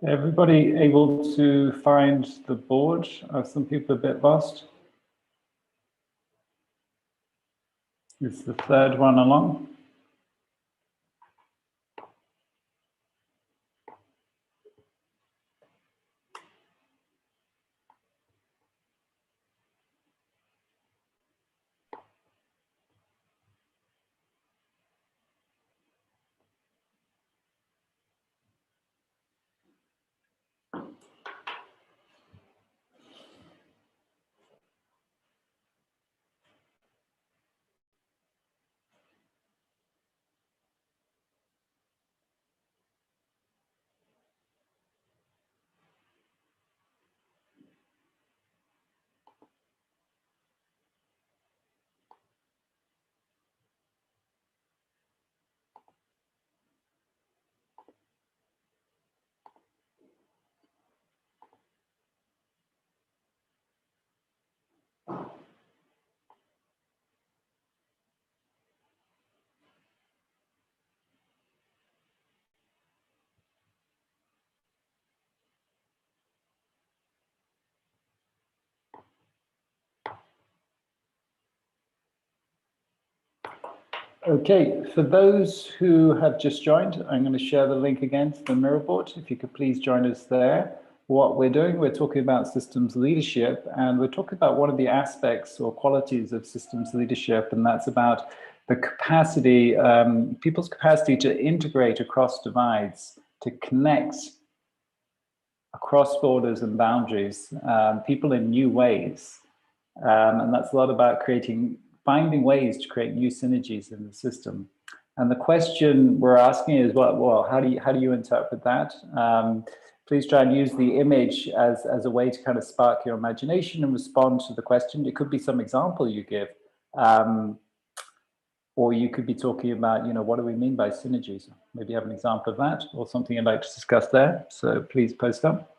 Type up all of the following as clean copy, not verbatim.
Everybody able to find the board? Are some people a bit lost? Is the third one along? Okay, for those who have just joined, I'm going to share the link again to the mirror board. If you could please join us there. What we're doing, we're talking about systems leadership, and we're talking about one of the aspects or qualities of systems leadership, and that's about the capacity, people's capacity to integrate across divides, to connect across borders and boundaries, people in new ways. And that's a lot about finding ways to create new synergies in the system. And the question we're asking is, well, how do you interpret that? Please try and use the image as a way to kind of spark your imagination and respond to the question. It could be some example you give, or you could be talking about, what do we mean by synergies? Maybe you have an example of that or something you'd like to discuss there. So please post up.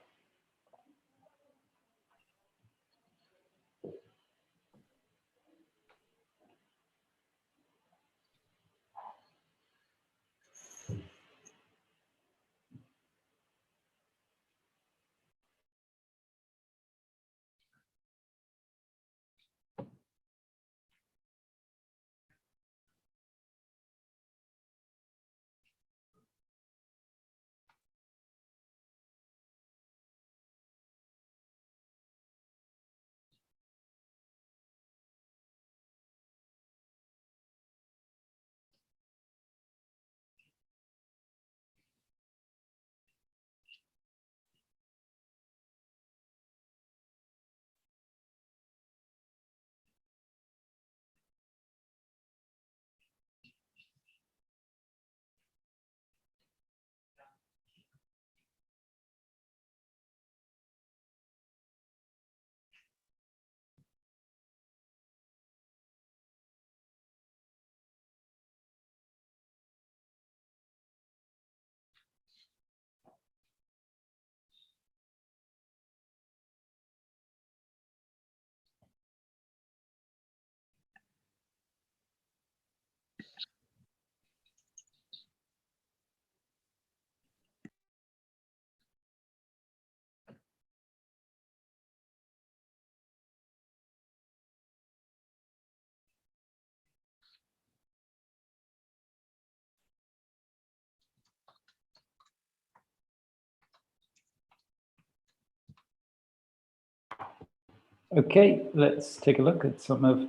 Okay, let's take a look at some of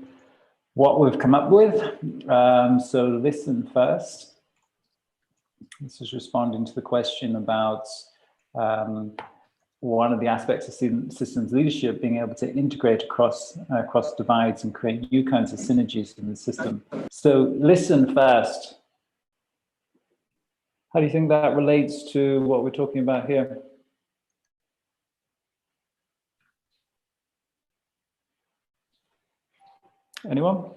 what we've come up with. So listen first. This is responding to the question about one of the aspects of systems leadership, being able to integrate across divides and create new kinds of synergies in the system. So listen first. How do you think that relates to what we're talking about here? Anyone?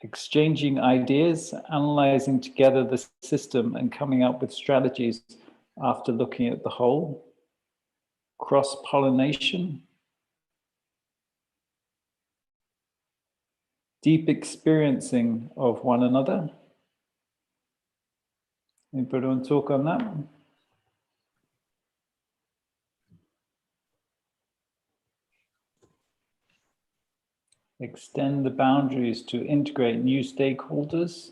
Exchanging ideas, analyzing together the system and coming up with strategies after looking at the whole. Cross-pollination. Deep experiencing of one another. Anybody want to talk on that? Extend the boundaries to integrate new stakeholders.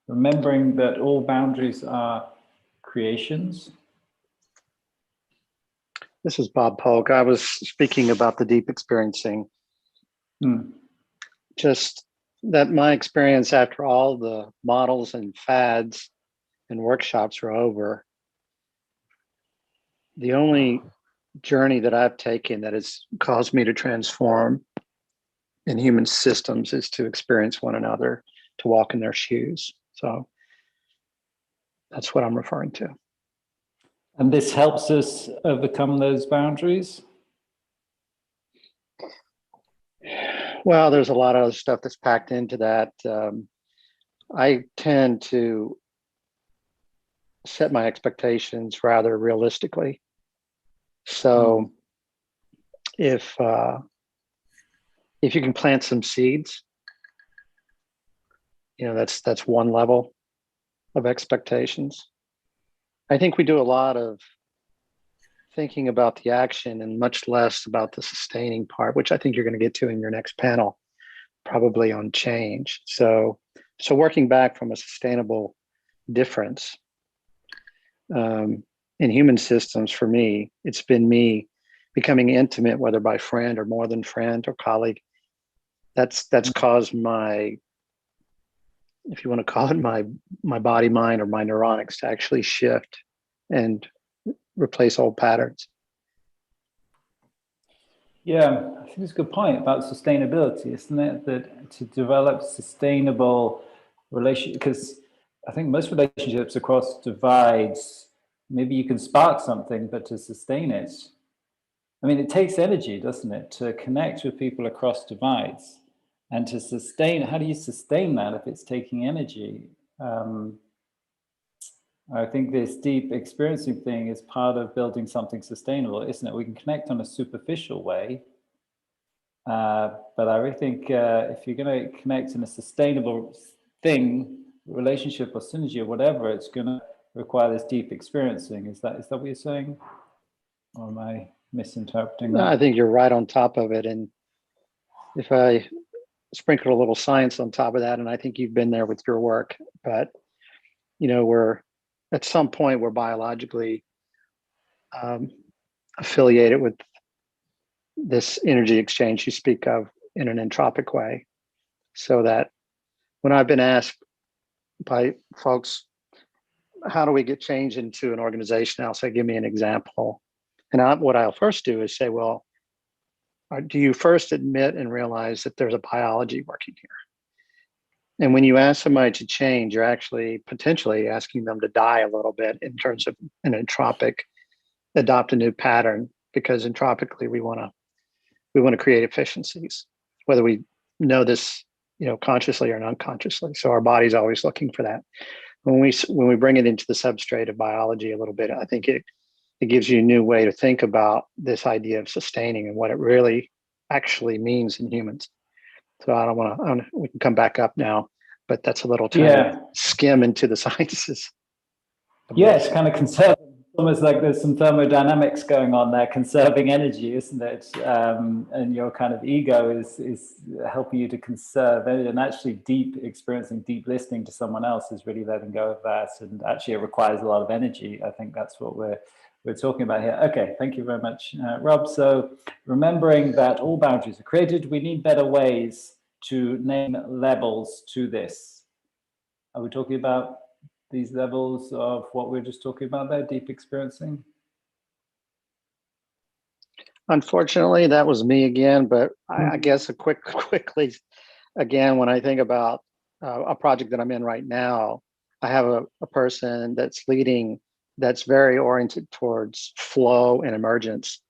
Remembering that all boundaries are creations. This is Bob Polk. I was speaking about the deep experiencing. Just that my experience after all the models and fads and workshops are over, the only journey that I've taken that has caused me to transform in human systems is to experience one another, to walk in their shoes. So that's what I'm referring to. And this helps us overcome those boundaries? Well, there's a lot of other stuff that's packed into that. I tend to set my expectations rather realistically. So if you can plant some seeds, that's one level of expectations. I think we do a lot of thinking about the action and much less about the sustaining part, which I think you're going to get to in your next panel, probably on change. So working back from a sustainable difference in human systems, for me, it's been me becoming intimate, whether by friend or more than friend or colleague. That's caused my, if you want to call it my body, mind, or my neuronics to actually shift and replace old patterns. Yeah, I think it's a good point about sustainability, isn't it? That to develop sustainable relationship, because I think most relationships across divides, maybe you can spark something, but to sustain it, I mean, it takes energy, doesn't it, to connect with people across divides, and to sustain. How do you sustain that if it's taking energy? I think this deep experiencing thing is part of building something sustainable, isn't it? We can connect on a superficial way, but I really think if you're going to connect in a sustainable thing, relationship or synergy or whatever, it's going to require this deep experiencing. Is that what you're saying? Or am I misinterpreting that? I think you're right on top of it. And if I sprinkle a little science on top of that, and I think you've been there with your work, but we're at some point we're biologically affiliated with this energy exchange you speak of in an entropic way. So that when I've been asked by folks, how do we get change into an organization? I'll say, give me an example. And what I'll first do is say, well, do you first admit and realize that there's a biology working here? And when you ask somebody to change, you're actually potentially asking them to die a little bit in terms of an entropic, adopt a new pattern, because entropically we want to create efficiencies, whether we know this, consciously or unconsciously. So our body's always looking for that. When we bring it into the substrate of biology a little bit, I think it gives you a new way to think about this idea of sustaining and what it really actually means in humans. So I don't want to, we can come back up now, but that's a little tiny skim into the sciences. Yeah, it's kind of conserving. It's almost like there's some thermodynamics going on there, conserving energy, isn't it? And your kind of ego is helping you to conserve it, and actually deep experiencing, deep listening to someone else is really letting go of that. And actually it requires a lot of energy. I think that's what we're talking about here. Okay, thank you very much, Rob. So remembering that all boundaries are created, we need better ways to name levels to this. Are we talking about these levels of what we're just talking about there, deep experiencing? Unfortunately, that was me again, but I guess quickly, again, when I think about a project that I'm in right now, I have a person that's leading that's very oriented towards flow and emergence.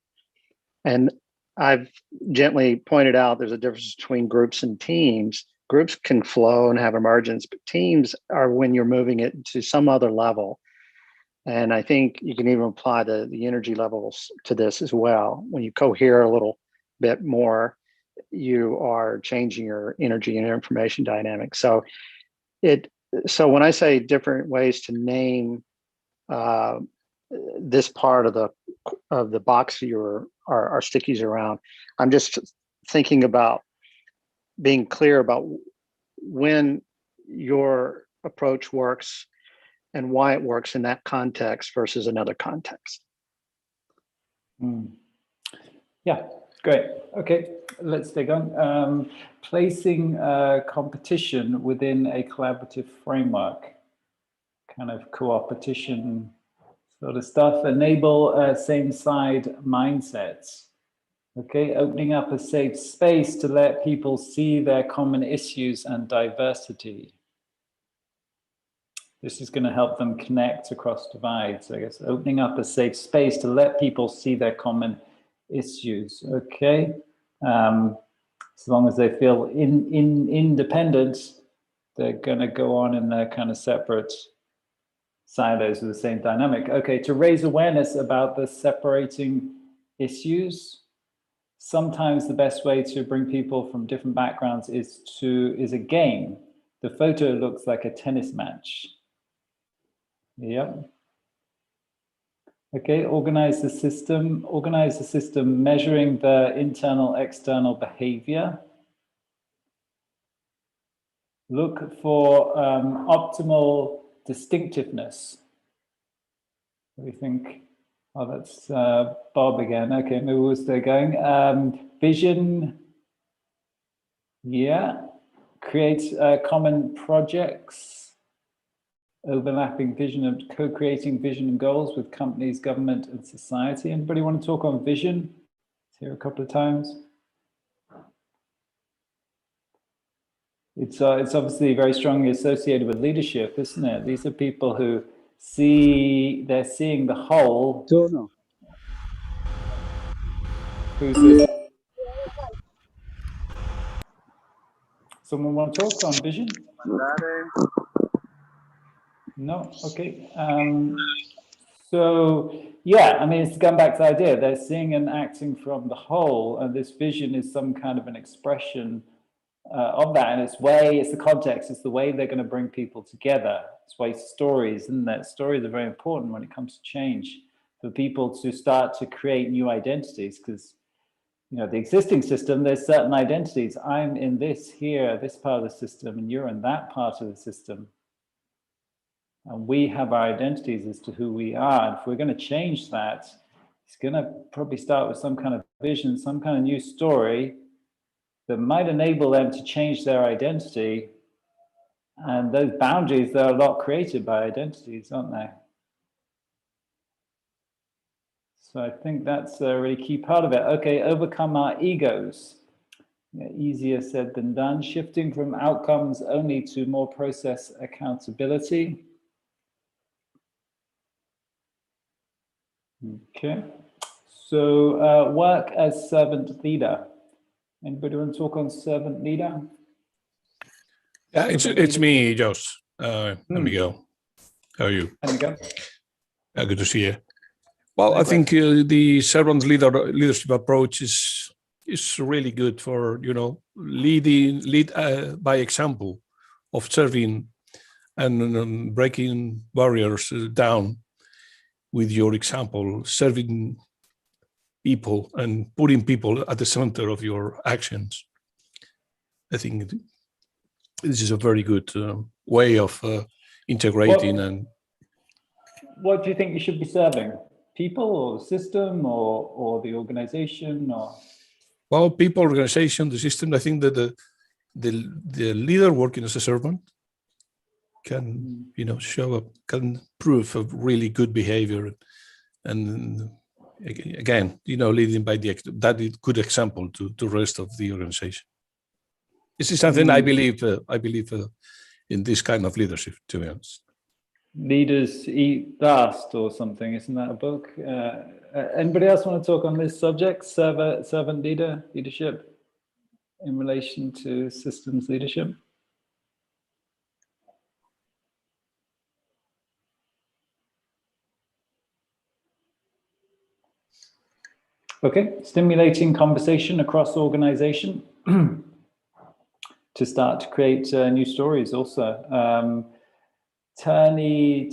And I've gently pointed out there's a difference between groups and teams. Groups can flow and have emergence, but teams are when you're moving it to some other level. And I think you can even apply the energy levels to this as well. When you cohere a little bit more, you are changing your energy and information dynamics. So when I say different ways to name this part of the box you are stickies around, I'm just thinking about being clear about when your approach works and why it works in that context versus another context. Yeah, great. Okay, let's dig on. Placing competition within a collaborative framework, kind of co-opetition sort of stuff. Enable same-side mindsets. Okay, opening up a safe space to let people see their common issues and diversity. This is going to help them connect across divides, I guess. Opening up a safe space to let people see their common issues. Okay, as long as they feel independent, they're going to go on in their kind of separate silos with the same dynamic. Okay, to raise awareness about the separating issues. Sometimes the best way to bring people from different backgrounds is a game. The photo looks like a tennis match. Yep. Okay, organize the system measuring the internal, external behavior. Look for optimal distinctiveness. What do you think? Oh, that's Bob again. Okay, maybe we'll stay going. Vision, yeah. Create common projects, overlapping vision and co-creating vision and goals with companies, government, and society. Anybody want to talk on vision? It's here a couple of times. It's obviously very strongly associated with leadership, isn't it? These are people who they're seeing the whole. Sono. Who's this? Someone want to talk on vision? No? Okay. So, yeah, I mean, it's going back to the idea. They're seeing and acting from the whole, and this vision is some kind of an expression of that. And it's the context, it's the way they're going to bring people together. It's why stories, isn't that? Stories are very important when it comes to change, for people to start to create new identities, because the existing system, there's certain identities. I'm in this part of the system, and you're in that part of the system. And we have our identities as to who we are. And if we're going to change that, it's going to probably start with some kind of vision, some kind of new story that might enable them to change their identity. And those boundaries, they're a lot created by identities, aren't they? So I think that's a really key part of it. Okay, overcome our egos. Yeah, easier said than done. Shifting from outcomes only to more process accountability. Okay, so work as servant leader. Anybody want to talk on servant leader? Yeah, it's me, Jos. Miguel. How are you? There we go. Good to see you. Well, I think the servant leadership approach is really good for lead by example, of serving and breaking barriers down with your example, serving people and putting people at the center of your actions. I think this is a very good way of integrating. What do you think you should be serving? People or the system or the organization? Well, people, organization, the system. I think that the leader working as a servant can show up, can prove a really good behavior, and again, leading by that is good example to the rest of the organization. This is something I believe in this kind of leadership, to be honest. Leaders eat dust or something, isn't that a book? Anybody else want to talk on this subject, servant leadership in relation to systems leadership? Okay, stimulating conversation across organization. to start to create new stories also. Turney,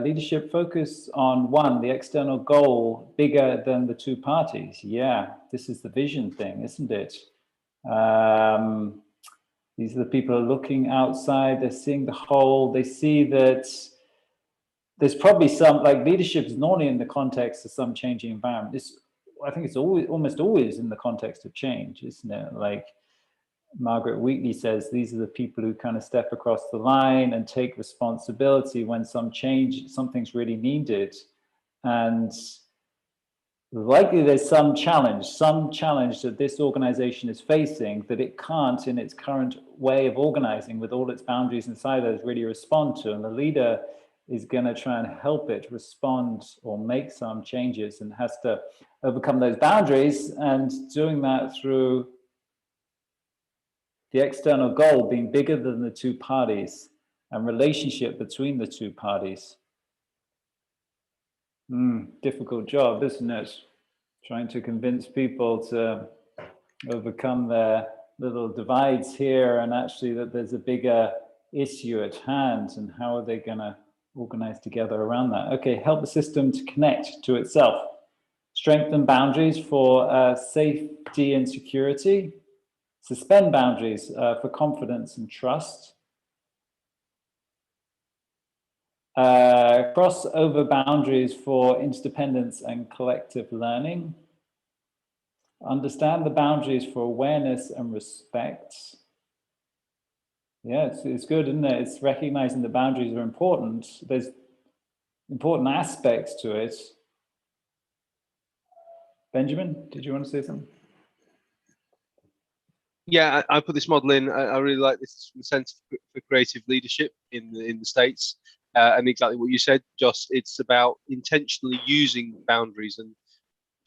leadership focus on one, the external goal bigger than the two parties. Yeah, this is the vision thing, isn't it? These are the people who are looking outside, they're seeing the whole, they see that there's probably some, like leadership is normally in the context of some changing environment. I think it's almost always in the context of change, isn't it? Like Margaret Wheatley says, these are the people who kind of step across the line and take responsibility when something's really needed. And likely there's some challenge that this organization is facing that it can't in its current way of organizing with all its boundaries and silos really respond to. And the leader is going to try and help it respond or make some changes and has to overcome those boundaries, and doing that through the external goal being bigger than the two parties and relationship between the two parties. Difficult job, isn't it? Trying to convince people to overcome their little divides here, and actually that there's a bigger issue at hand, and how are they going to organize together around that? Okay, help the system to connect to itself. Strengthen boundaries for safety and security. Suspend boundaries for confidence and trust. Cross over boundaries for interdependence and collective learning. Understand the boundaries for awareness and respect. Yeah, it's good, isn't it? It's recognizing the boundaries are important. There's important aspects to it. Benjamin, did you want to say something? Yeah, I put this model in. I really like this Center for Creative Leadership in the States, and exactly what you said, Joss. It's about intentionally using boundaries and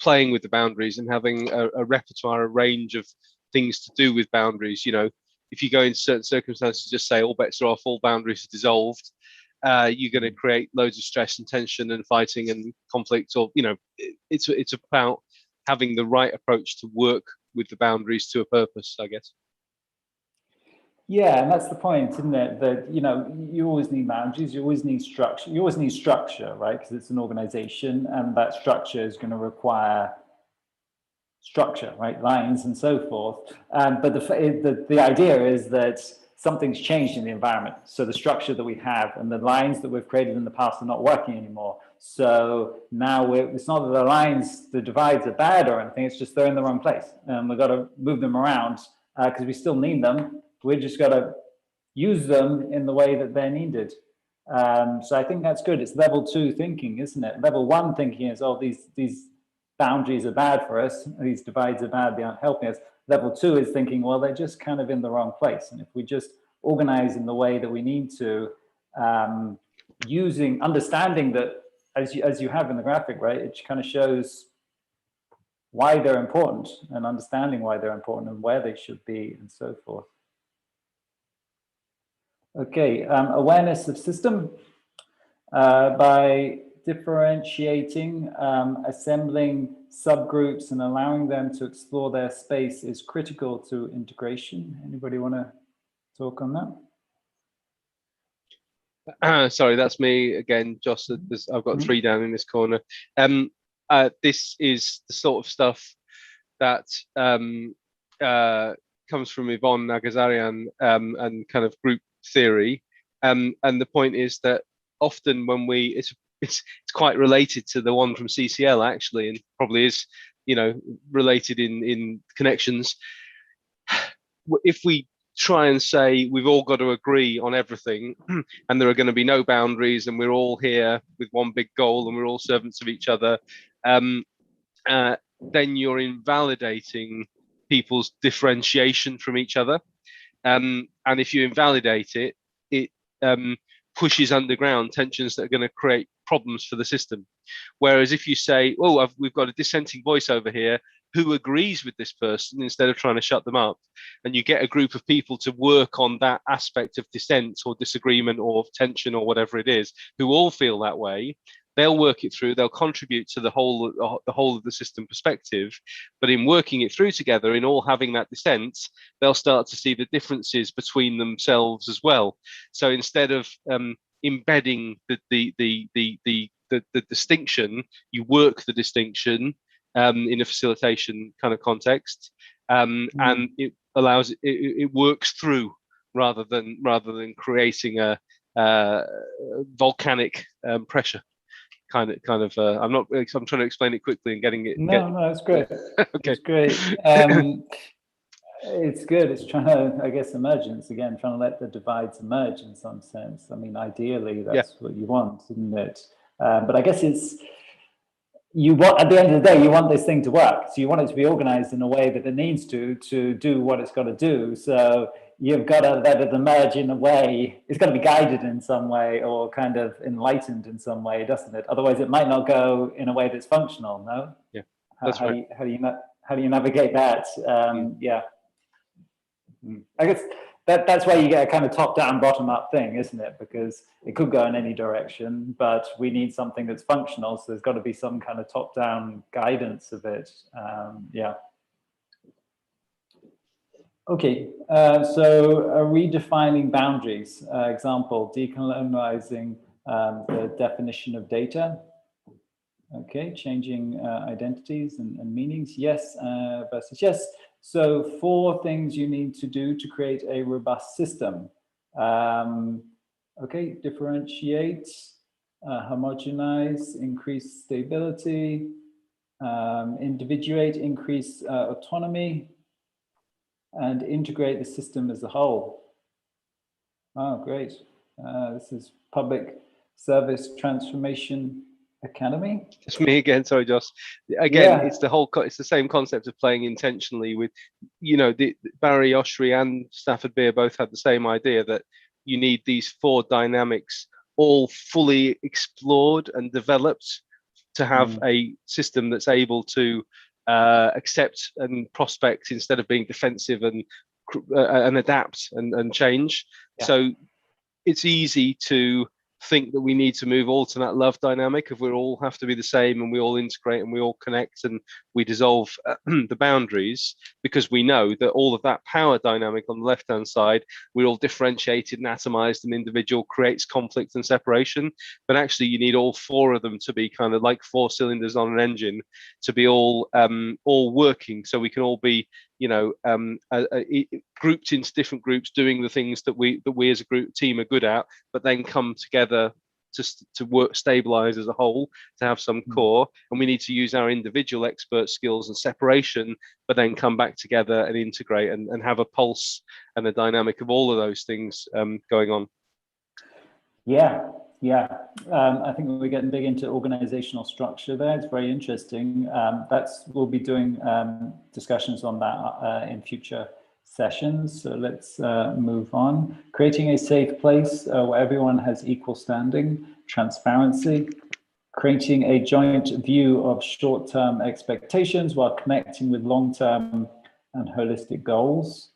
playing with the boundaries and having a repertoire, a range of things to do with boundaries. You know, if you go in certain circumstances, just say all bets are off, all boundaries are dissolved, you're going to create loads of stress and tension and fighting and conflict. Or, you know, it's about having the right approach to work with the boundaries to a purpose, I guess. Yeah, and that's the point, isn't it? That, you know, you always need boundaries, you always need structure, right? Because it's an organization, and that structure is going to require structure, right? Lines and so forth. But the idea is that something's changed in the environment. So the structure that we have and the lines that we've created in the past are not working anymore. So now it's not that the lines, the divides are bad or anything, it's just they're in the wrong place. And we've got to move them around because we still need them. We just got to use them in the way that they're needed. So I think that's good. It's level 2 thinking, isn't it? Level 1 thinking is, oh, these boundaries are bad for us. These divides are bad. They aren't helping us. Level 2 is thinking, well, they're just kind of in the wrong place. And if we just organize in the way that we need to, understanding that, as you have in the graphic, right, it kind of shows why they're important, and understanding why they're important and where they should be and so forth. Okay, awareness of system by differentiating, assembling subgroups and allowing them to explore their space is critical to integration. Anybody want to talk on that? Sorry, that's me again, Joss. I've got 3 down in this corner. This is the sort of stuff that comes from Yvonne Nagazarian and kind of group theory. And the point is that often when it's quite related to the one from CCL actually, and probably is, you know, related in connections. If we try and say we've all got to agree on everything and there are going to be no boundaries and we're all here with one big goal and we're all servants of each other, then you're invalidating people's differentiation from each other. And if you invalidate it, it pushes underground tensions that are going to create problems for the system. Whereas if you say, oh, we've got a dissenting voice over here who agrees with this person, instead of trying to shut them up, and you get a group of people to work on that aspect of dissent or disagreement or tension or whatever it is, who all feel that way, they'll work it through, they'll contribute to the whole of the system perspective, but in working it through together, in all having that dissent, they'll start to see the differences between themselves as well. So instead of embedding the distinction, you work the distinction in a facilitation kind of context, and it allows it works through rather than creating a volcanic pressure kind of. I'm trying to explain it quickly and getting it. No, it's great. Okay, it's great. It's good. It's trying to, I guess, emergence again, trying to let the divides emerge in some sense. I mean, ideally, that's what you want, isn't it? But I guess it's, you want, at the end of the day, you want this thing to work. So you want it to be organized in a way that it needs to do what it's got to do. So you've got to let it emerge in a way, it's got to be guided in some way or kind of enlightened in some way, doesn't it? Otherwise, it might not go in a way that's functional, no? Yeah, that's right. How do you navigate that? Yeah. I guess that's why you get a kind of top-down, bottom-up thing, isn't it? Because it could go in any direction, but we need something that's functional. So there's got to be some kind of top-down guidance of it. Yeah. Okay. So redefining boundaries. Example: decolonializing the definition of data. Okay, changing identities and meanings. Yes versus yes. So 4 things you need to do to create a robust system. Okay, differentiate, homogenize, increase stability, individuate, increase autonomy, and integrate the system as a whole. Oh, great. This is Public Service Transformation Academy. It's me again. Sorry, Josh. Again, it's the same concept of playing intentionally with, Barry Oshry and Stafford Beer both had the same idea that you need these 4 dynamics all fully explored and developed to have a system that's able to accept and prospect instead of being defensive and adapt and change. Yeah. So it's easy to think that we need to move all to that love dynamic of we all have to be the same and we all integrate and we all connect and we dissolve the boundaries, because we know that all of that power dynamic on the left hand side, we're all differentiated and atomized and individual, creates conflict and separation. But actually you need all 4 of them to be kind of like 4 cylinders on an engine to be all working, so we can all be grouped into different groups doing the things that we as a group team are good at, but then come together just to work, stabilize as a whole, to have some core. And we need to use our individual expert skills and separation, but then come back together and integrate and have a pulse and a dynamic of all of those things going on. Yeah. I think we're getting big into organizational structure there. It's very interesting. We'll be doing discussions on that in future sessions. So let's move on. Creating a safe place where everyone has equal standing, transparency, creating a joint view of short-term expectations while connecting with long-term and holistic goals.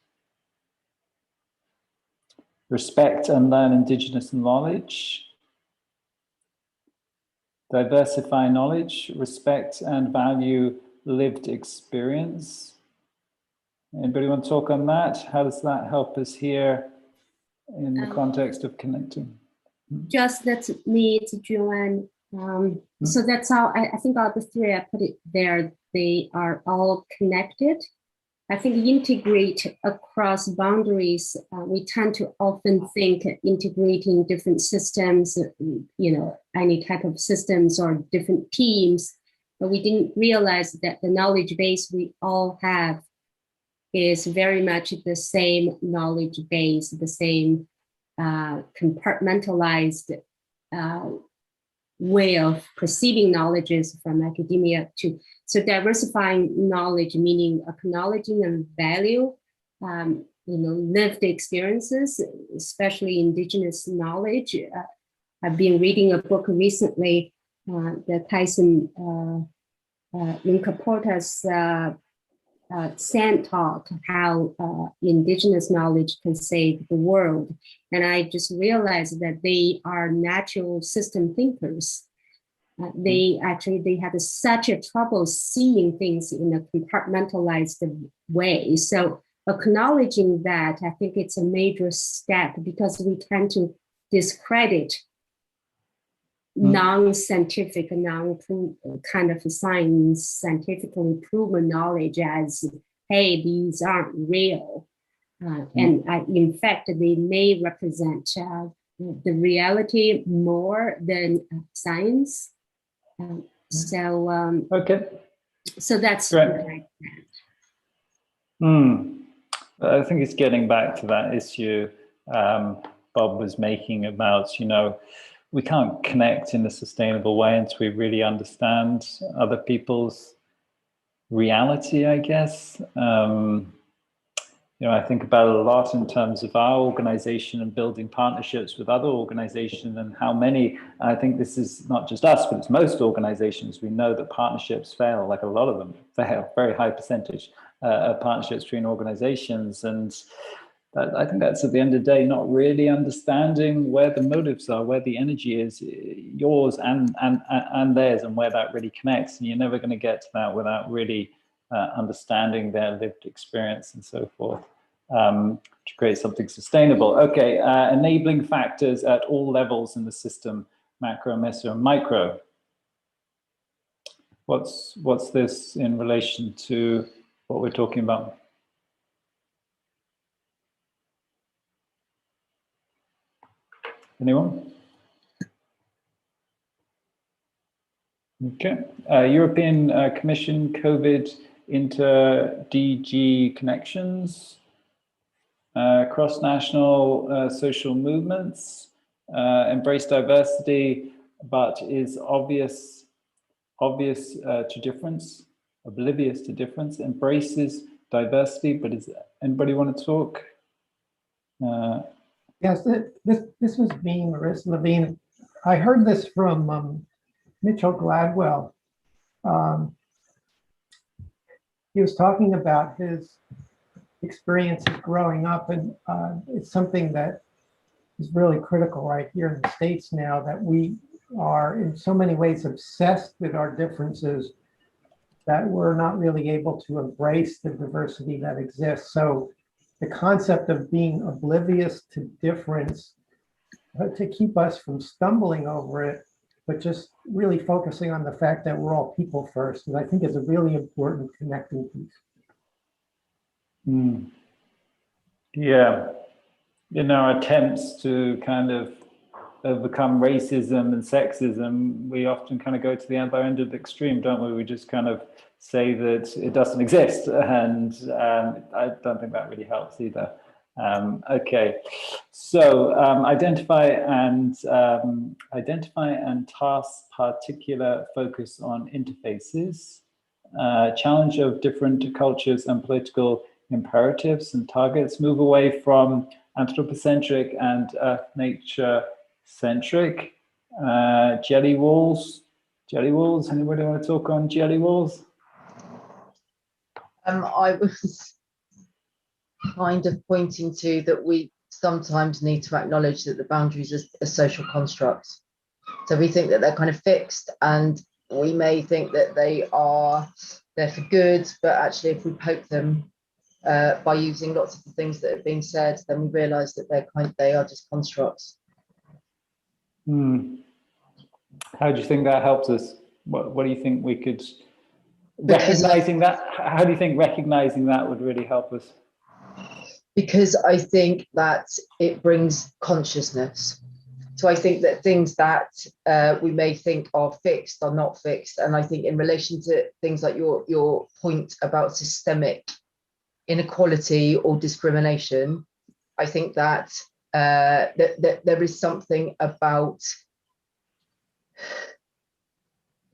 Respect and learn Indigenous knowledge. Diversify knowledge, respect and value lived experience. Anybody want to talk on that? How does that help us here in the context of connecting? Just that's me, it's Joanne. So that's how I think all the 3 I put it there, they are all connected. I think integrate across boundaries, we tend to often think integrating different systems, any type of systems or different teams, but we didn't realize that the knowledge base we all have is very much the same knowledge base, the same compartmentalized way of perceiving knowledges from academia to, so diversifying knowledge, meaning acknowledging and value, lived experiences, especially Indigenous knowledge. I've been reading a book recently, the Tyson Incaporta's Sand Talk, how Indigenous knowledge can save the world. And I just realized that they are natural system thinkers. they had such a trouble seeing things in a compartmentalized way. So acknowledging that, I think it's a major step, because we tend to discredit non-scientific, kind of science, scientifically proven knowledge as, hey, these aren't real. And in fact, they may represent the reality more than science. Okay. So that's Great. I think it's getting back to that issue Bob was making about, we can't connect in a sustainable way until we really understand other people's reality, I guess. I think about it a lot in terms of our organization and building partnerships with other organizations, and how many, I think this is not just us, but it's most organizations. We know that partnerships fail, like a lot of them fail, very high percentage of partnerships between organizations. And I think that's, at the end of the day, not really understanding where the motives are, where the energy is, yours and theirs, and where that really connects. And you're never going to get to that without really understanding their lived experience and so forth, to create something sustainable. Okay, enabling factors at all levels in the system, macro, meso, and micro. What's this in relation to what we're talking about? Anyone? Okay. European Commission COVID inter-DG connections, cross-national social movements, embrace diversity, but is obvious to difference, oblivious to difference, embraces diversity, but is anybody want to talk? Yes, this was being Marissa Levine. I heard this from Mitchell Gladwell. He was talking about his experiences growing up, and it's something that is really critical right here in the States now, that we are in so many ways obsessed with our differences that we're not really able to embrace the diversity that exists. So the concept of being oblivious to difference, to keep us from stumbling over it, but just really focusing on the fact that we're all people first, and I think is a really important connecting piece. Yeah, attempts to kind of overcome racism and sexism, we often kind of go to the other end of the extreme, don't we? We just kind of say that it doesn't exist, and I don't think that really helps either. Okay, so identify and task particular focus on interfaces, challenge of different cultures and political imperatives and targets, move away from anthropocentric and nature-centric, jelly walls. Anybody want to talk on jelly walls? I was kind of pointing to that we sometimes need to acknowledge that the boundaries are a social construct. So we think that they're kind of fixed, and we may think that they're for good, but actually if we poke them by using lots of the things that have been said, then we realize that they are just constructs. How do you think that helps us? What do you think we could, recognizing that, how do you think recognizing that would really help us? Because I think that it brings consciousness. So I think that things that we may think are fixed are not fixed. And I think in relation to things like your point about systemic inequality or discrimination, I think that that there is something about,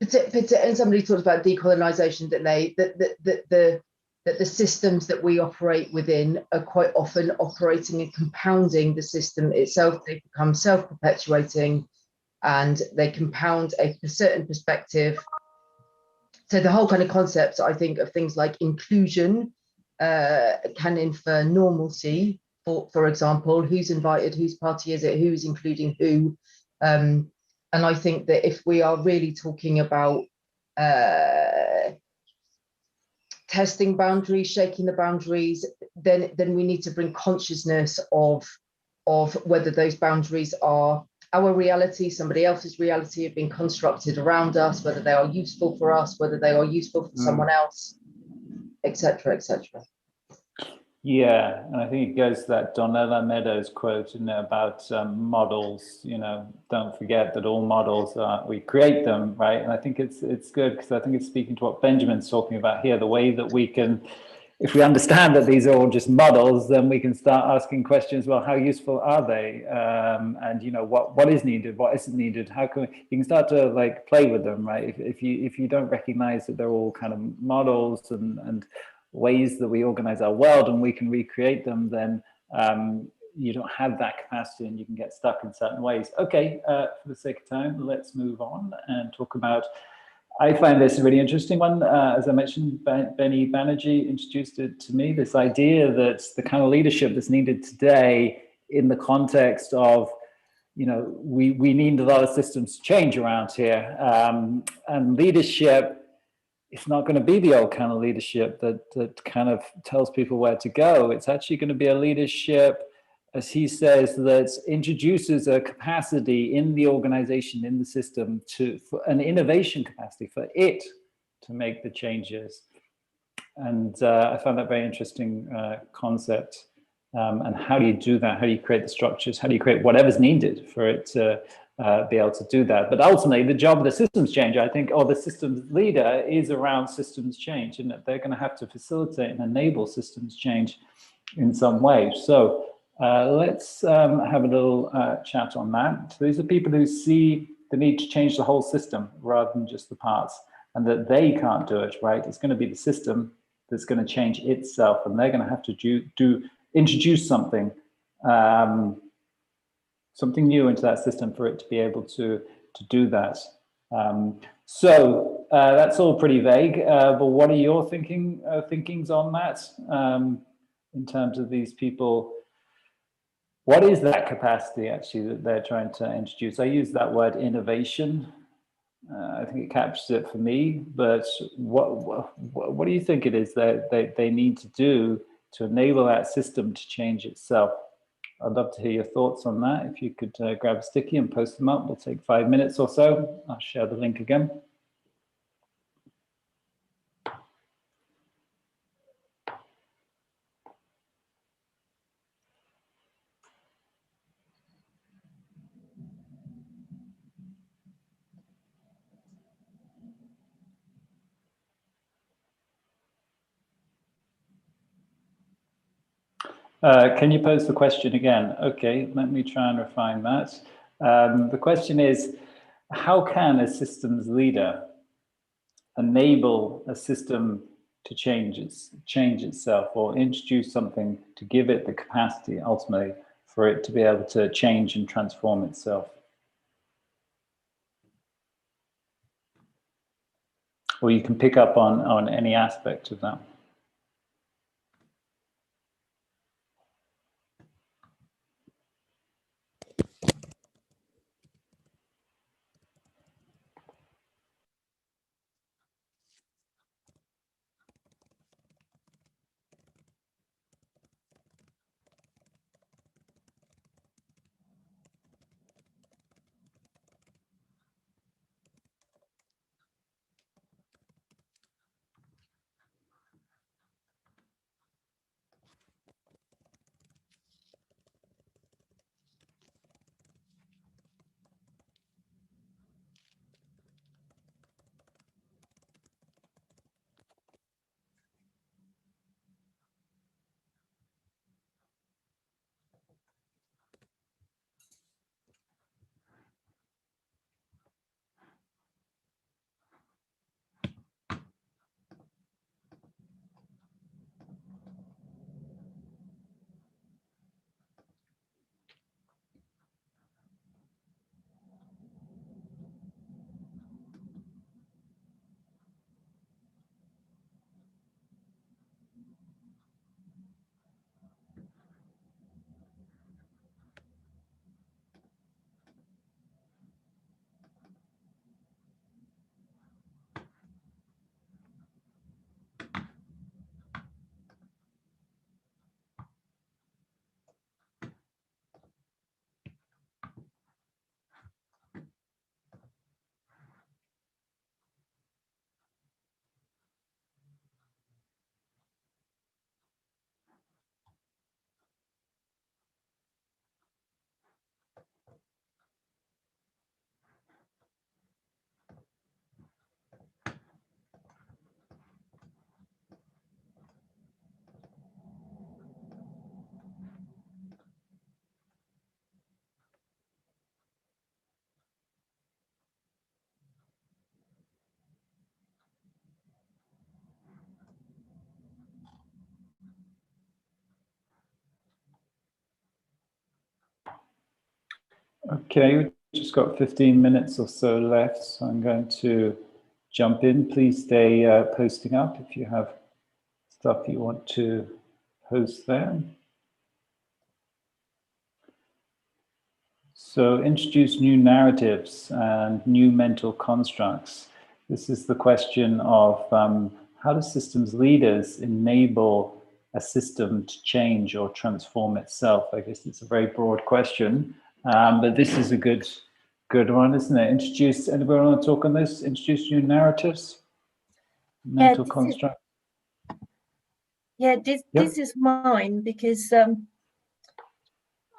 and somebody talked about decolonization, that the systems that we operate within are quite often operating and compounding the system itself. They become self-perpetuating and they compound a certain perspective. So the whole kind of concept, I think, of things like inclusion can infer normalcy. For example, who's invited, whose party is it, who's including who, and And I think that if we are really talking about testing boundaries, shaking the boundaries, then we need to bring consciousness of whether those boundaries are our reality, somebody else's reality, have been constructed around us, whether they are useful for us, whether they are useful for someone else, etc., etc. Yeah, and I think it goes to that Donella Meadows quote, about models. Don't forget that all models we create them, right? And I think it's good, because I think it's speaking to what Benjamin's talking about here, the way that we can, if we understand that these are all just models, then we can start asking questions. Well, how useful are they? And what is needed, what isn't needed? How can you can start to like play with them, right? If you don't recognize that they're all kind of models and ways that we organize our world and we can recreate them, then you don't have that capacity and you can get stuck in certain ways. Okay, for the sake of time, let's move on and talk about, I find this a really interesting one. As I mentioned, Benny Banerjee introduced it to me, this idea that the kind of leadership that's needed today in the context of, we need a lot of systems change around here. And leadership, it's not going to be the old kind of leadership that kind of tells people where to go. It's actually going to be a leadership, as he says, that introduces a capacity in the organization, in the system, for an innovation capacity for it to make the changes. And I found that very interesting concept. And how do you do that? How do you create the structures? How do you create whatever's needed for it to be able to do that? But ultimately, the job of the systems changer, I think, or the systems leader, is around systems change, and they're going to have to facilitate and enable systems change in some way. So let's have a little chat on that. So these are people who see the need to change the whole system rather than just the parts, and that they can't do it, right? It's going to be the system that's going to change itself, and they're going to have to introduce something new into that system for it to be able to do that. So that's all pretty vague, but what are your thinkings on that in terms of these people? What is that capacity actually that they're trying to introduce? I use that word innovation. I think it captures it for me, but what do you think it is that they need to do to enable that system to change itself? I'd love to hear your thoughts on that. If you could grab a sticky and post them up, we'll take 5 minutes or so. I'll share the link again. Can you pose the question again? Okay, let me try and refine that. The question is, how can a systems leader enable a system to change itself, or introduce something to give it the capacity ultimately for it to be able to change and transform itself? Or you can pick up on any aspect of that. Okay, we've just got 15 minutes or so left, so I'm going to jump in. Please stay posting up if you have stuff you want to post there. So introduce new narratives and new mental constructs. This is the question of how do systems leaders enable a system to change or transform itself? I guess it's a very broad question, but this is a good one, isn't it? Introduce, anybody want to talk on this? Introduce new narratives, mental construct. This is mine, because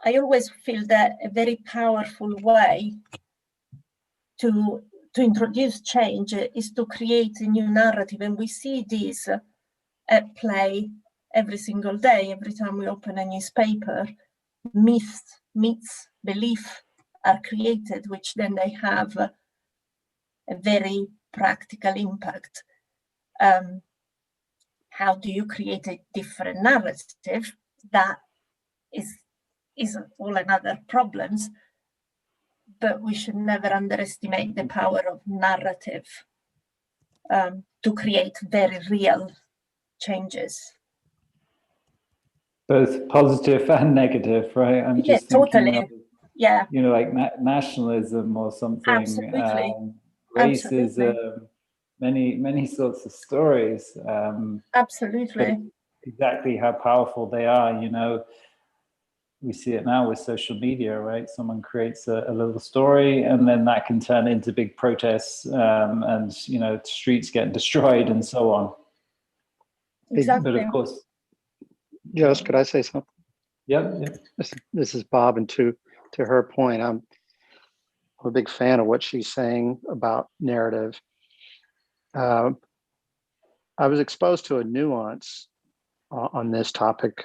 I always feel that a very powerful way to introduce change is to create a new narrative, and we see this at play every single day. Every time we open a newspaper, myths, beliefs are created, which then they have a very practical impact. How do you create a different narrative? That is all another problems, but we should never underestimate the power of narrative to create very real changes. Both positive and negative, right? I'm just thinking totally. of, you know, like nationalism or something. Absolutely. Racism, many sorts of stories. Absolutely. Exactly how powerful they are, you know. We see it now with social media, right? Someone creates a little story, and then that can turn into big protests, and you know, streets get destroyed and so on. Exactly. But of course, Jost, could I say something? Yep. This is Bob, and to her point, I'm a big fan of what she's saying about narrative. I was exposed to a nuance on this topic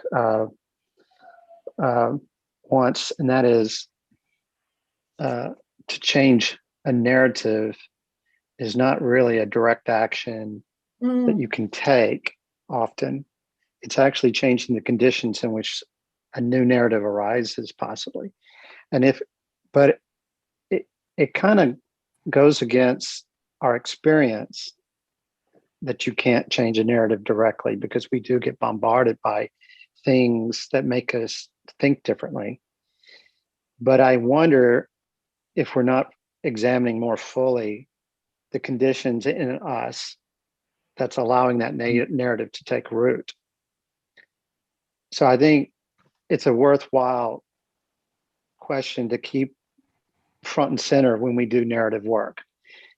once, and that is to change a narrative is not really a direct action that you can take often. It's actually changing the conditions in which a new narrative arises, possibly. But it kind of goes against our experience that you can't change a narrative directly, because we do get bombarded by things that make us think differently. But I wonder if we're not examining more fully the conditions in us that's allowing that narrative to take root. So I think it's a worthwhile question to keep front and center when we do narrative work.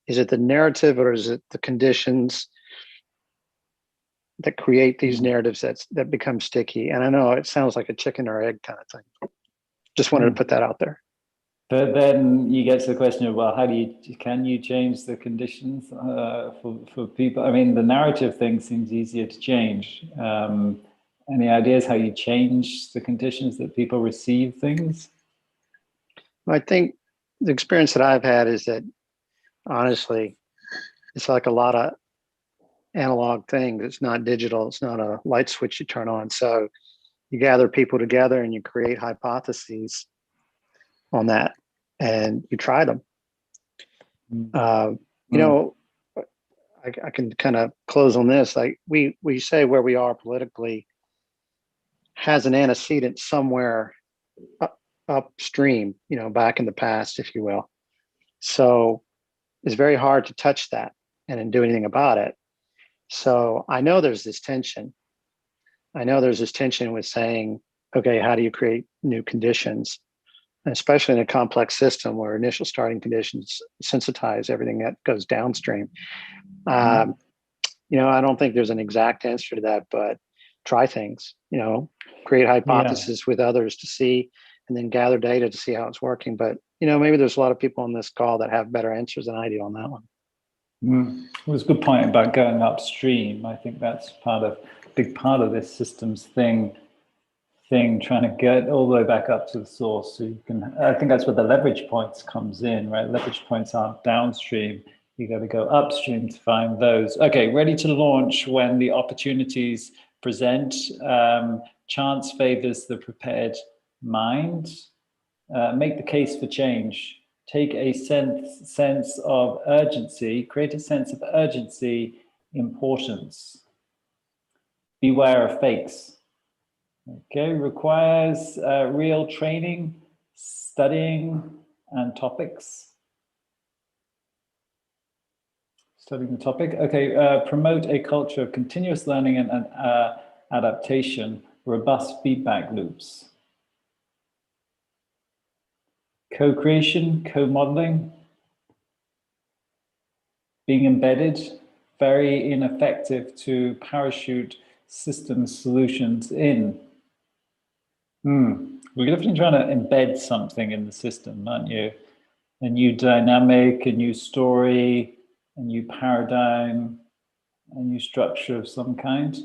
Is it the narrative, or is it the conditions that create these narratives that become sticky? And I know it sounds like a chicken or egg kind of thing. Just wanted to put that out there. But then you get to the question of, well, can you change the conditions for people? I mean, the narrative thing seems easier to change. Any ideas how you change the conditions that people receive things? I think the experience that I've had is that, honestly, it's like a lot of analog things. It's not digital. It's not a light switch you turn on. So you gather people together and you create hypotheses on that, and you try them. You know, I can kind of close on this. Like we say where we are politically has an antecedent somewhere upstream, you know, back in the past, if you will. So it's very hard to touch that and do anything about it. So I know there's this tension. With saying, okay, how do you create new conditions? And especially in a complex system where initial starting conditions sensitize everything that goes downstream. You know, I don't think there's an exact answer to that, but try things, you know, create hypotheses with others to see, and then gather data to see how it's working. But, you know, maybe there's a lot of people on this call that have better answers than I do on that one. It was a good point about going upstream. I think that's big part of this systems thing, trying to get all the way back up to the source. So you can, I think that's where the leverage points comes in, right? Leverage points aren't downstream. You got to go upstream to find those. Okay, ready to launch when the opportunities present. Chance favors the prepared mind. make the case for change, take a sense of urgency, create a sense of urgency, importance. Beware of fakes. Okay, requires real training, studying, and topics. Studying the topic. Okay, promote a culture of continuous learning and adaptation, robust feedback loops. Co-creation, co-modeling, being embedded, very ineffective to parachute system solutions in. We're definitely trying to embed something in the system, aren't you? A new dynamic, a new story, a new paradigm, a new structure of some kind.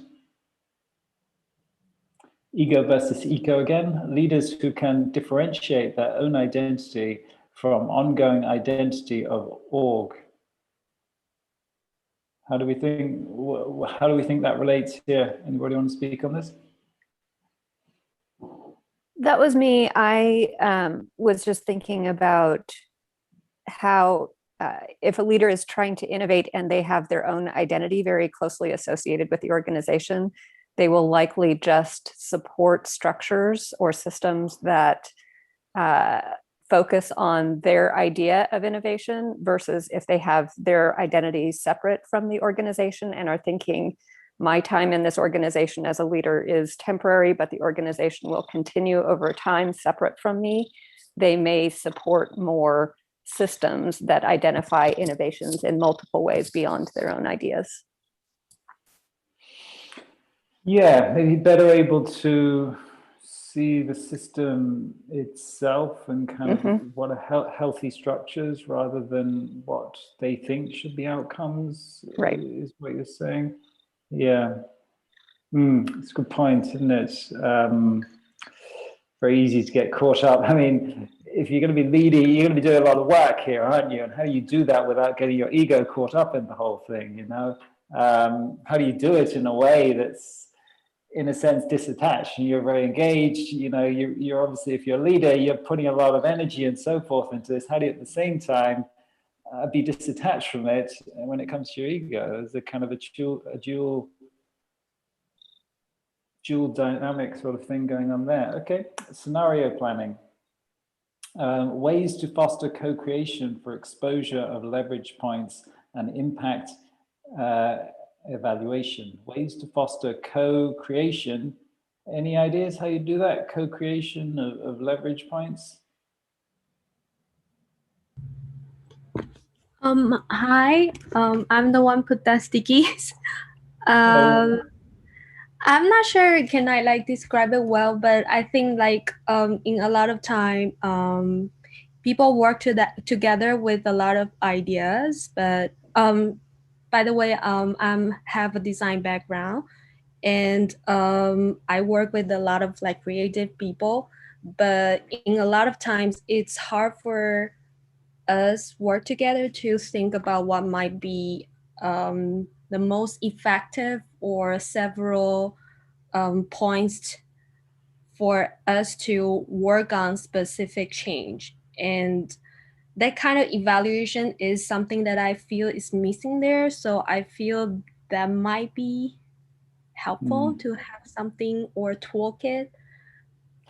Ego versus eco again. Leaders who can differentiate their own identity from ongoing identity of org. How do we think that relates here? Anybody want to speak on this? That was me. I was just thinking about how if a leader is trying to innovate and they have their own identity very closely associated with the organization, they will likely just support structures or systems that focus on their idea of innovation versus if they have their identity separate from the organization and are thinking, my time in this organization as a leader is temporary, but the organization will continue over time separate from me. They may support more systems that identify innovations in multiple ways beyond their own ideas. Yeah, maybe better able to see the system itself and kind of what are healthy structures rather than what they think should be outcomes, right? Is what you're saying. Yeah, it's a good point, isn't it? Very easy to get caught up. I mean, if you're going to be leading, you're going to be doing a lot of work here, aren't you? And how do you do that without getting your ego caught up in the whole thing, you know? How do you do it in a way that's, in a sense, disattached and you're very engaged? You know, you're obviously, if you're a leader, you're putting a lot of energy and so forth into this. How do you at the same time be disattached from it when it comes to your ego? There's a kind of a dual dynamic sort of thing going on there. Okay, scenario planning. Ways to foster co-creation for exposure of leverage points and impact evaluation. Ways to foster co-creation. Any ideas how you do that? Co-creation of leverage points? Hi, I'm the one put that stickies. I'm not sure can I like describe it well, but I think like in a lot of time people work together with a lot of ideas. But by the way, I have a design background, and I work with a lot of like creative people. But in a lot of times, it's hard for us work together to think about what might be the most effective or several points for us to work on specific change. And that kind of evaluation is something that I feel is missing there. So I feel that might be helpful to have something or toolkit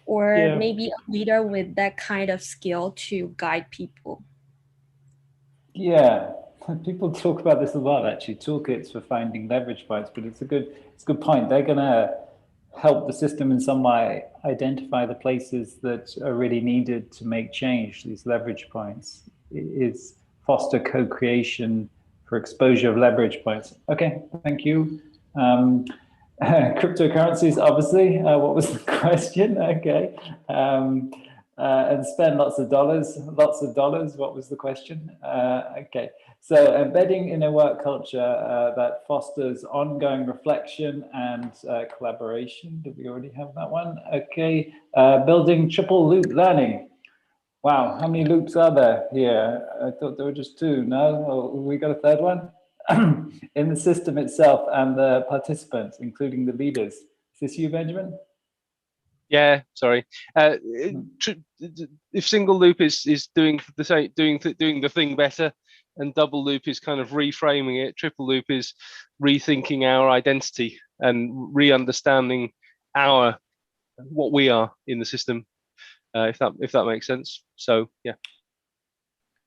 or maybe a leader with that kind of skill to guide people. Yeah, people talk about this a lot, actually, toolkits for finding leverage points, but it's a good point. They're going to help the system in some way identify the places that are really needed to make change. These leverage points is foster co-creation for exposure of leverage points. Okay, thank you. Cryptocurrencies, obviously. What was the question? Okay. And spend lots of dollars. What was the question? Okay. So embedding in a work culture that fosters ongoing reflection and collaboration. Did we already have that one? Okay. Building triple loop learning. Wow, how many loops are there here? I thought there were just two. No, oh, we got a third one? In the system itself and the participants, including the leaders. Is this you, Benjamin? Yeah, sorry. If single loop is doing the same, doing the thing better, and double loop is kind of reframing it, triple loop is rethinking our identity and re-understanding what we are in the system. If that makes sense. So yeah.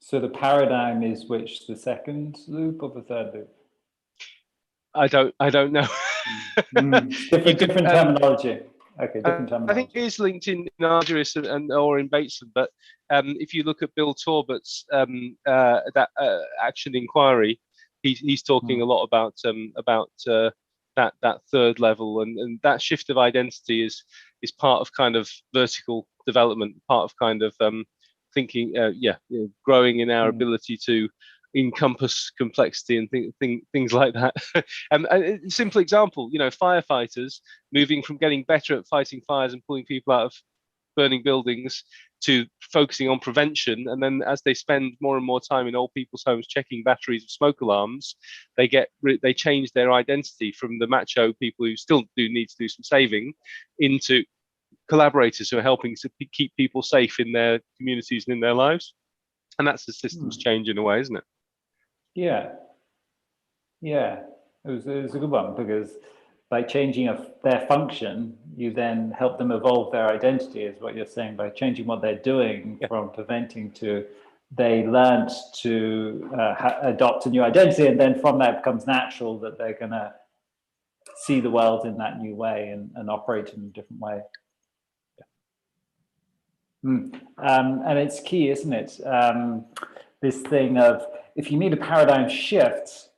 So the paradigm is which, the second loop or the third loop? I don't know. Different terminology. Okay, different terminology. I think it is linked in Argyris and or in Bateson, but if you look at Bill Torbert's that action inquiry, he's talking a lot about that third level, and that shift of identity is part of kind of vertical development, part of kind of thinking, growing in our ability to encompass complexity and things like that. And a simple example, firefighters moving from getting better at fighting fires and pulling people out of burning buildings to focusing on prevention, and then as they spend more and more time in old people's homes checking batteries of smoke alarms, they change their identity from the macho people who still do need to do some saving into collaborators who are helping to keep people safe in their communities and in their lives. And that's the systems change in a way, isn't it? Yeah, it was a good one, because by changing their function, you then help them evolve their identity, is what you're saying. By changing what they're doing from preventing to, they learned to adopt a new identity, and then from that it becomes natural that they're going to see the world in that new way and operate in a different way. And it's key, isn't it? This thing of, if you need a paradigm shift,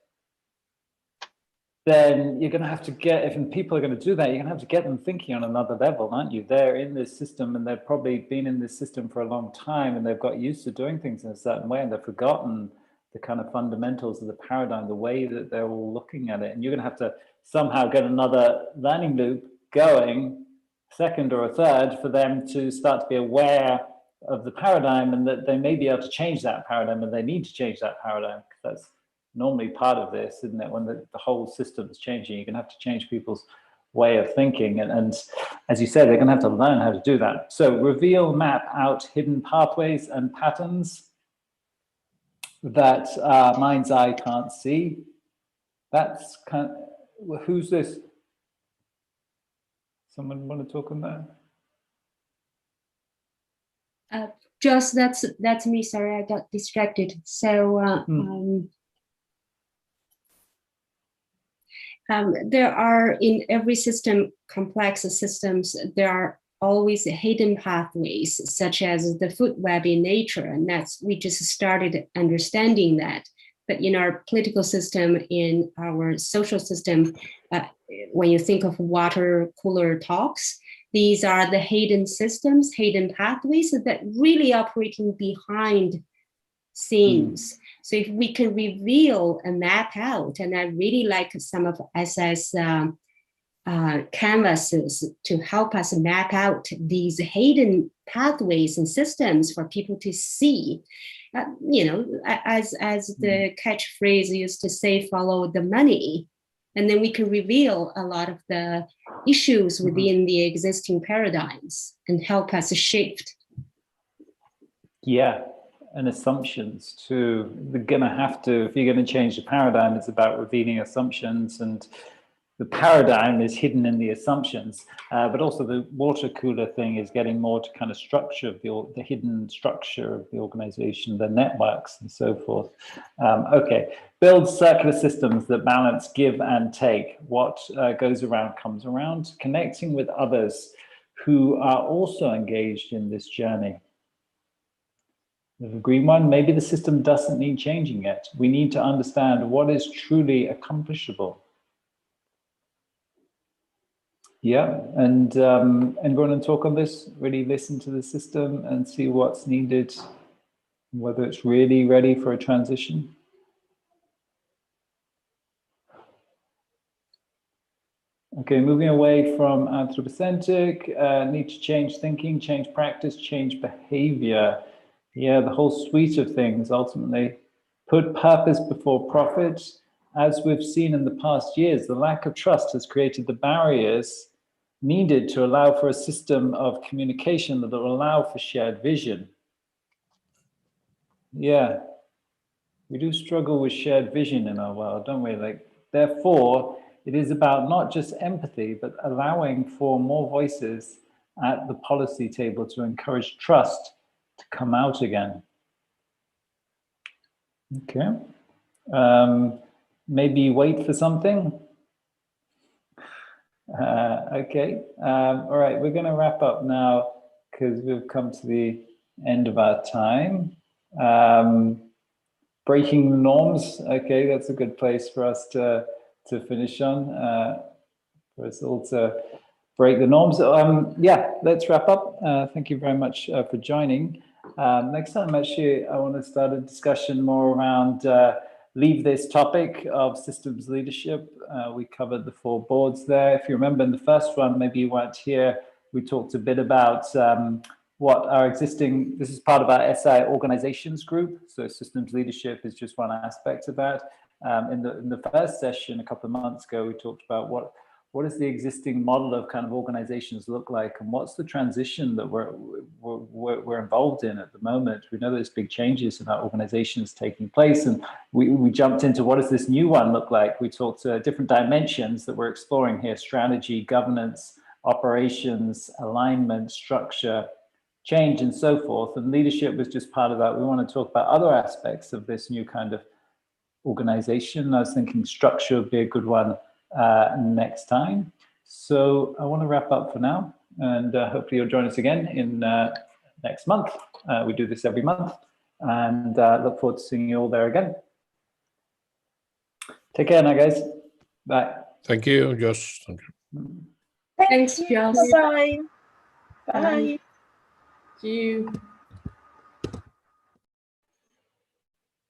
then you're going to have to if people are going to do that, you're going to have to get them thinking on another level, aren't you? They're in this system, and they've probably been in this system for a long time, and they've got used to doing things in a certain way, and they've forgotten the kind of fundamentals of the paradigm, the way that they're all looking at it. And you're going to have to somehow get another learning loop going, second or a third, for them to start to be aware of the paradigm, and that they may be able to change that paradigm, and they need to change that paradigm, because that's normally part of this, isn't it? When the whole system is changing, you're going to have to change people's way of thinking. And as you said, they're going to have to learn how to do that. So reveal, map out hidden pathways and patterns that mind's eye can't see. That's kind of, who's this? Someone want to talk on that? Just that's me. Sorry, I got distracted. So there are, in every system, complex systems, there are always hidden pathways, such as the food web in nature, and we just started understanding that. But in our political system, in our social system, when you think of water cooler talks, these are the hidden systems, hidden pathways that really operating behind scenes. So if we can reveal and map out, and I really like some of SS canvases to help us map out these hidden pathways and systems for people to see. As the catchphrase used to say, follow the money. And then we can reveal a lot of the issues within the existing paradigms and help us shift. Yeah, and assumptions too. They're gonna have to, if you're gonna change the paradigm, it's about revealing assumptions, and the paradigm is hidden in the assumptions, but also the water cooler thing is getting more to kind of structure of the hidden structure of the organization, the networks and so forth. Okay, build circular systems that balance give and take. What goes around comes around, connecting with others who are also engaged in this journey. The green one, maybe the system doesn't need changing yet. We need to understand what is truly accomplishable. Yeah, and everyone can talk on this, really listen to the system and see what's needed, whether it's really ready for a transition. Okay, moving away from anthropocentric, need to change thinking, change practice, change behavior. Yeah, the whole suite of things ultimately. Put purpose before profit. As we've seen in the past years, the lack of trust has created the barriers needed to allow for a system of communication that will allow for shared vision. Yeah, we do struggle with shared vision in our world, don't we? Like, therefore, it is about not just empathy, but allowing for more voices at the policy table to encourage trust to come out again. Okay. Maybe wait for something. Okay. All right, we're going to wrap up now because we've come to the end of our time. Breaking the norms. Okay, that's a good place for us to finish on. For us all to break the norms. Yeah, let's wrap up. Thank you very much for joining. Next time, actually, I want to start a discussion more around leave this topic of systems leadership. We covered the 4 boards there. If you remember in the first one, maybe you weren't here, we talked a bit about what our existing, this is part of our SI organizations group. So systems leadership is just one aspect of that. In the first session a couple of months ago, we talked about what does the existing model of kind of organizations look like, and what's the transition that we're involved in at the moment. We know there's big changes in our organizations taking place, and we jumped into what does this new one look like. We talked different dimensions that we're exploring here: strategy, governance, operations, alignment, structure, change, and so forth. And leadership was just part of that. We want to talk about other aspects of this new kind of organization. I was thinking structure would be a good one next time. So I want to wrap up for now, and hopefully you'll join us again in next month. We do this every month, and look forward to seeing you all there again. Take care now, guys. Bye. Thank you, Josh. Thank you. Thanks, Josh. Bye. Bye. Bye. See you.